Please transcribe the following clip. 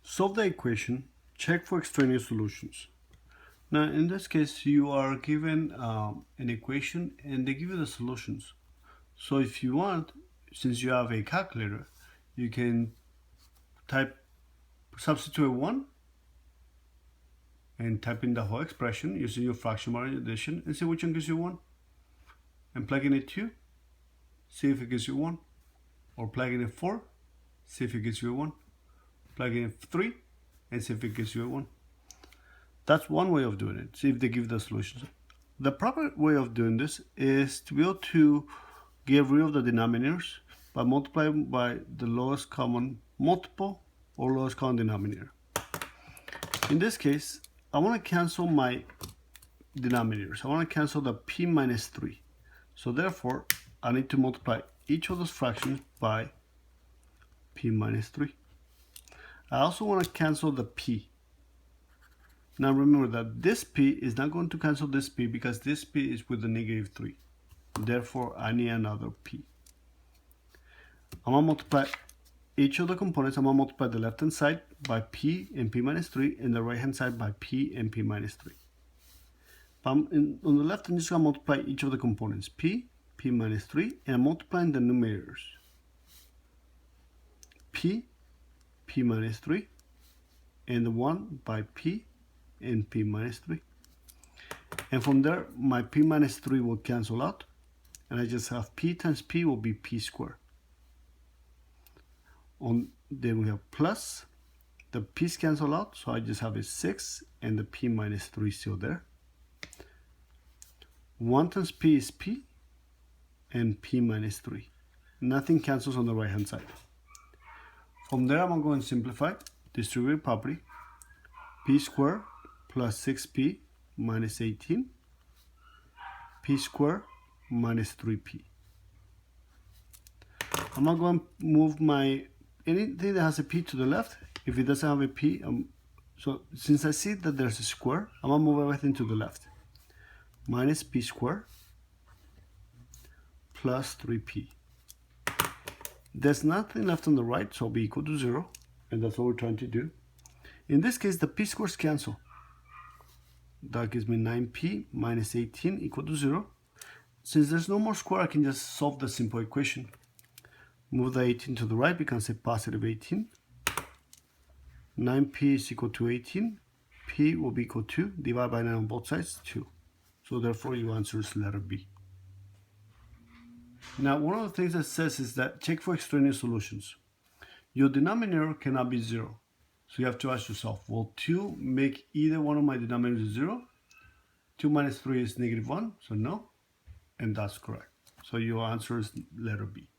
Solve the equation, check for extraneous solutions. Now in this case you are given an equation and they give you the solutions. So if you want, since you have a calculator, you can substitute 1 and type in the whole expression using your fraction margin addition and see which one gives you 1. And plug in a 2, see if it gives you 1. Or plug in a 4, see if it gives you a 1. Plug in a 3 and see if it gives you a 1. That's one way of doing it, see if they give the solutions. The proper way of doing this is to be able to get rid of the denominators by multiplying by the lowest common multiple or lowest common denominator. In this case, I want to cancel my denominators. I want to cancel the p minus 3. So therefore, I need to multiply each of those fractions by p minus 3. I also want to cancel the p. Now remember that this p is not going to cancel this p because this p is with the negative 3. Therefore, I need another p. I'm going to multiply each of the components. I'm going to multiply the left hand side by p and p minus 3 and the right hand side by p and p minus 3. On the left, I'm just going to multiply each of the components, p minus 3, and I'm multiplying the numerators. p minus 3, and the 1 by p and p minus 3. And from there, my p minus 3 will cancel out, and I just have p times p will be p squared. Then we have plus, the p's cancel out, so I just have a 6, and the p minus 3 is still there. 1 times p is p, and p minus 3. Nothing cancels on the right hand side. From there, I'm going to simplify distributive property. P squared plus 6p minus 18, p squared minus 3p. I'm not going to move anything that has a p to the left. If it doesn't have a p, so since I see that there's a square, I'm going to move everything to the left. Minus p squared plus 3p. There's nothing left on the right, so it'll be equal to 0, and that's what we're trying to do. In this case, the p squares cancel. That gives me 9p minus 18 equal to 0. Since there's no more square, I can just solve the simple equation. Move the 18 to the right, becomes a positive 18. 9p is equal to 18. P will be equal to, divide by 9 on both sides, 2. So therefore, your answer is letter B. Now, one of the things that says is that check for extraneous solutions. Your denominator cannot be 0. So you have to ask yourself, will 2 make either one of my denominators 0? 2 minus 3 is negative 1, so no. And that's correct. So your answer is letter B.